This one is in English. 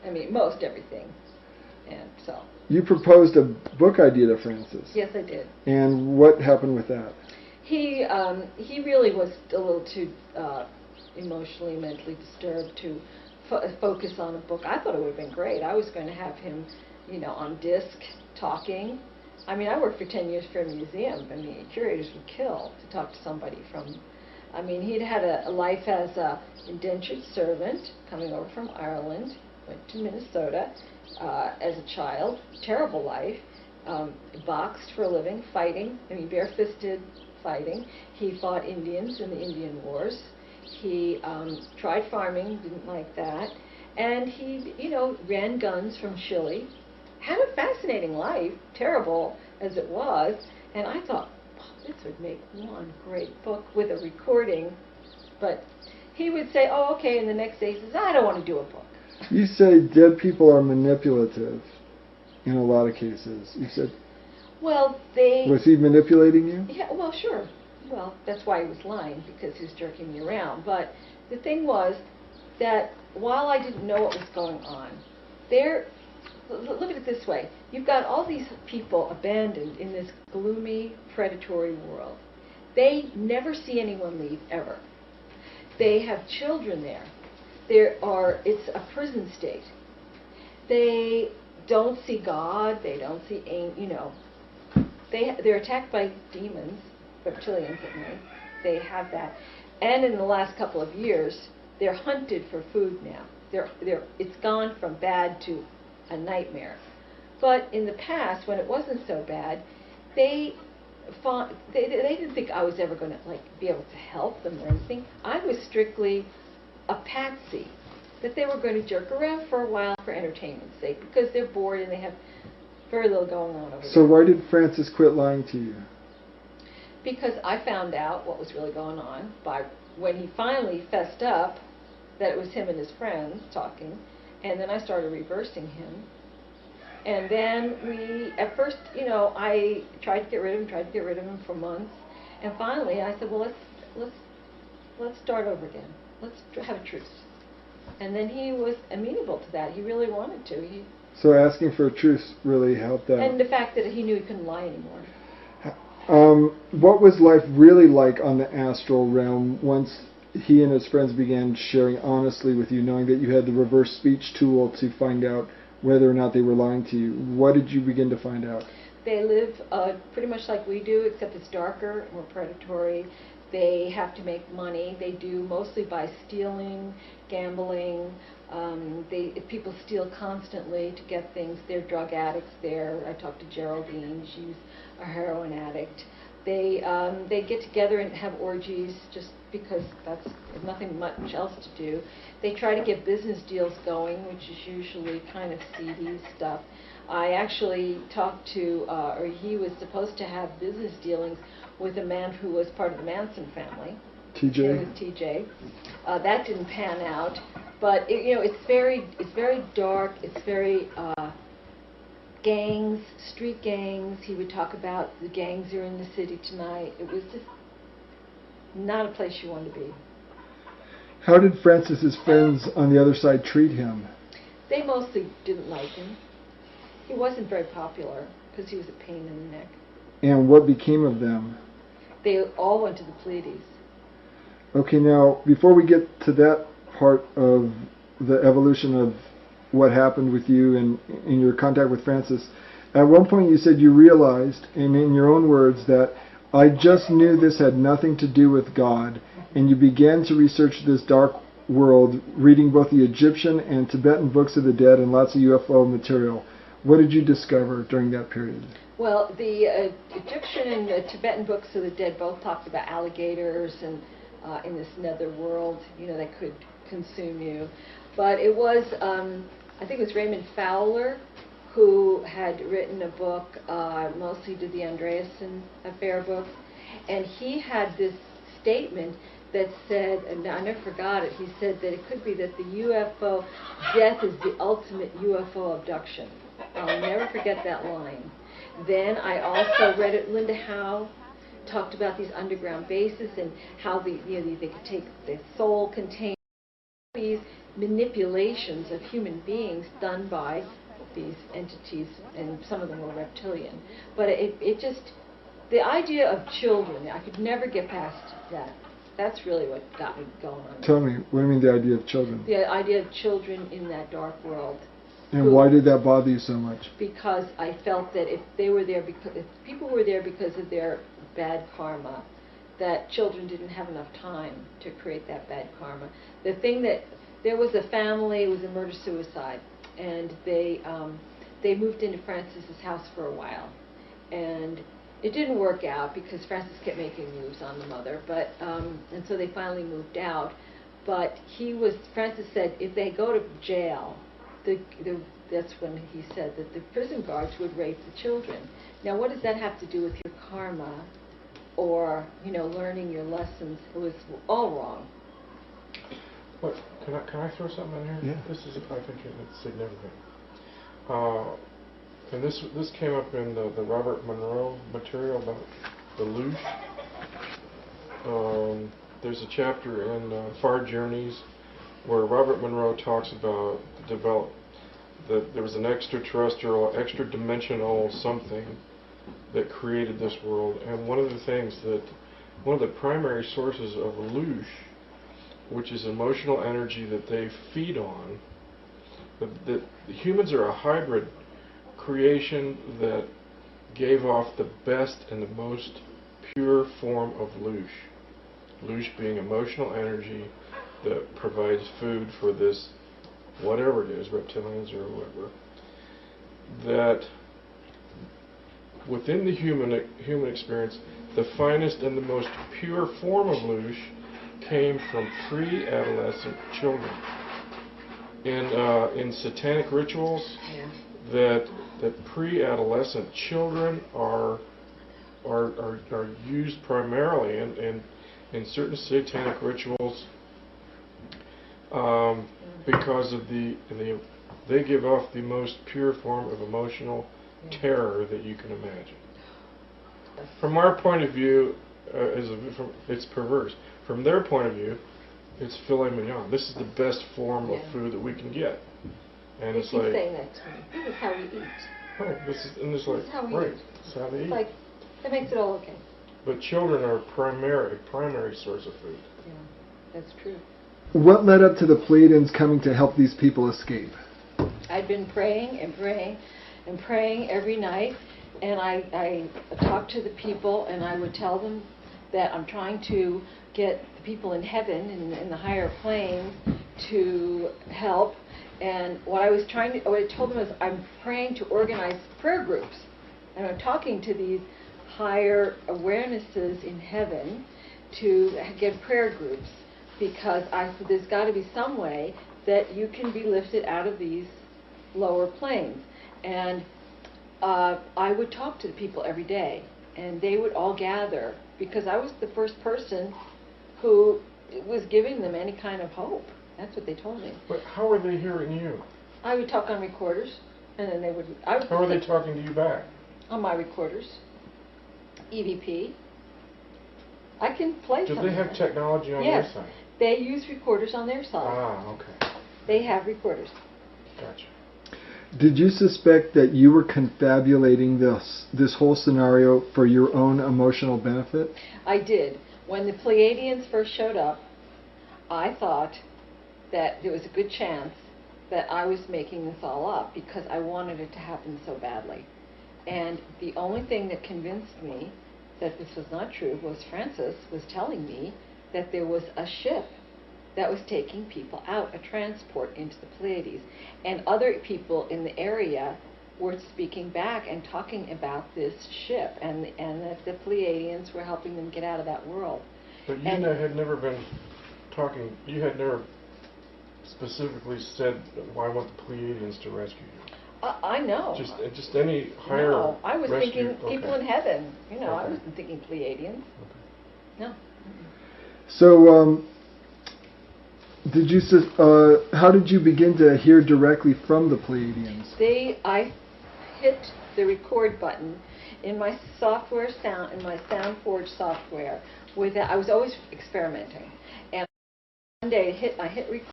I mean, most everything. And so. You proposed a book idea to Francis. Yes, I did. And what happened with that? He really was a little too emotionally, mentally disturbed to focus on a book. I thought it would have been great. I was going to have him, on disc, talking. I mean, I worked for 10 years for a museum. I mean, curators would kill to talk to somebody from... I mean, he'd had a life as an indentured servant coming over from Ireland, went to Minnesota as a child, terrible life, boxed for a living, fighting, I mean, bare-fisted fighting. He fought Indians in the Indian Wars. He tried farming, didn't like that, and he, ran guns from Chile. Had a fascinating life, terrible as it was, and I thought, this would make one great book with a recording. But he would say, oh, okay, and the next day he says, I don't want to do a book. You say dead people are manipulative in a lot of cases. You said... Well, they... Was he manipulating you? Yeah, well, sure. Well, that's why he was lying, because he was jerking me around. But the thing was that while I didn't know what was going on, look at it this way. You've got all these people abandoned in this gloomy, predatory world. They never see anyone leave, ever. They have children there. It's a prison state. They don't see God. They don't see, they're attacked by demons, reptilians at night. They have that. And in the last couple of years, they're hunted for food now. It's gone from bad to a nightmare. But in the past, when it wasn't so bad, they didn't think I was ever going to be able to help them or anything. I was strictly a patsy, that they were going to jerk around for a while for entertainment's sake, because they're bored and they have very little going on over there. So why did Francis quit lying to you? Because I found out what was really going on when he finally fessed up that it was him and his friends talking, and then I started reversing him. And then at first, I tried to get rid of him for months, and finally I said, well, let's start over again. Let's have a truce. And then he was amenable to that. He really wanted to. So asking for a truce really helped out. And the fact that he knew he couldn't lie anymore. What was life really like on the astral realm once he and his friends began sharing honestly with you, knowing that you had the reverse speech tool to find out whether or not they were lying to you? What did you begin to find out? They live pretty much like we do, except it's darker, more predatory. They have to make money. They do mostly by stealing, gambling. People steal constantly to get things. They're drug addicts there. I talked to Geraldine. She's a heroin addict. They get together and have orgies just because there's nothing much else to do. They try to get business deals going, which is usually kind of seedy stuff. I actually talked to, or he was supposed to have business dealings with a man who was part of the Manson family. TJ? With TJ. That didn't pan out. But it's very dark. It's very gangs, street gangs. He would talk about the gangs are in the city tonight. It was just not a place you want to be. How did Francis's friends on the other side treat him? They mostly didn't like him. He wasn't very popular because he was a pain in the neck. And what became of them? They all went to the Pleiades. Okay, now, before we get to that part of the evolution of what happened with you and in your contact with Francis, at one point you said you realized, and in your own words, that I just knew this had nothing to do with God, and you began to research this dark world, reading both the Egyptian and Tibetan books of the dead and lots of UFO material. What did you discover during that period? Well, the Egyptian and the Tibetan books of the dead both talked about alligators and in this nether world, that could consume you. But it was, I think it was Raymond Fowler who had written a book, mostly did the Andreasen Affair books, and he had this statement that said, and I never forgot it, he said that it could be that the UFO death is the ultimate UFO abduction. I'll never forget that line. Then I also read it, Linda Howe talked about these underground bases and how they could take the soul contained. manipulations of human beings done by these entities, and some of them were reptilian. But it just, the idea of children, I could never get past that. That's really what got me going on. Tell me, what do you mean the idea of children? The idea of children in that dark world. And why did that bother you so much? Because I felt that if they were there because, if people were there because of their bad karma, that children didn't have enough time to create that bad karma. The thing that, there was a family, it was a murder-suicide, and they moved into Francis's house for a while. And it didn't work out because Francis kept making moves on the mother, but and so they finally moved out. But Francis said if they go to jail, that's when he said that the prison guards would rape the children. Now, what does that have to do with your karma, or learning your lessons? It was all wrong. What, can I throw something in here? Yeah. This is, I think it's significant. And this came up in the Robert Monroe material about the Loosh. There's a chapter in Far Journeys where Robert Monroe talks about that there was an extraterrestrial, extra-dimensional something that created this world. And one of the primary sources of Loosh, which is emotional energy that they feed on, that the humans are a hybrid creation that gave off the best and the most pure form of Loosh. Loosh being emotional energy that provides food for this, whatever it is, reptilians or whatever. That within the human experience, the finest and the most pure form of Loosh came from pre-adolescent children. In satanic rituals, that pre-adolescent children are used primarily in certain satanic rituals because of they give off the most pure form of emotional terror that you can imagine. From our point of view, it's perverse. From their point of view, it's filet mignon. This is the best form of food that we can get. And it's like, saying that to me. This is how we eat. Right. This is how we eat. This is how they eat. It's like, that makes it all okay. But children are a primary source of food. Yeah, that's true. What led up to the Pleiadians coming to help these people escape? I'd been praying and praying and praying every night, and I talked to the people, and I would tell them that I'm trying to get the people in heaven and in the higher planes to help. And what I told them was I'm praying to organize prayer groups, and I'm talking to these higher awarenesses in heaven to get prayer groups, because I said there's got to be some way that you can be lifted out of these lower planes. And I would talk to the people every day, and they would all gather, because I was the first person who was giving them any kind of hope. That's what they told me. But how are they hearing you? I would talk on recorders, and then they would... How are they talking to you back? On my recorders. EVP. I can play Do something. they have technology on their side? Yes, they use recorders on their side. Ah, okay. They have recorders. Gotcha. Did you suspect that you were confabulating this whole scenario for your own emotional benefit? I did. When the Pleiadians first showed up, I thought that there was a good chance that I was making this all up because I wanted it to happen so badly. And the only thing that convinced me that this was not true was Francis was telling me that there was a ship that was taking people out, a transport into the Pleiades. And other people in the area were speaking back and talking about this ship, and that the Pleiadians were helping them get out of that world. But you had never been talking, you had never specifically said, well, I want the Pleiadians to rescue you. I know. Just any higher No, I was rescue. thinking people in heaven. I Okay. wasn't thinking Pleiadians. Okay. No. So, how did you begin to hear directly from the Pleiadians? I hit the record button in my software in my SoundForge software. I was always experimenting, and one day I hit record.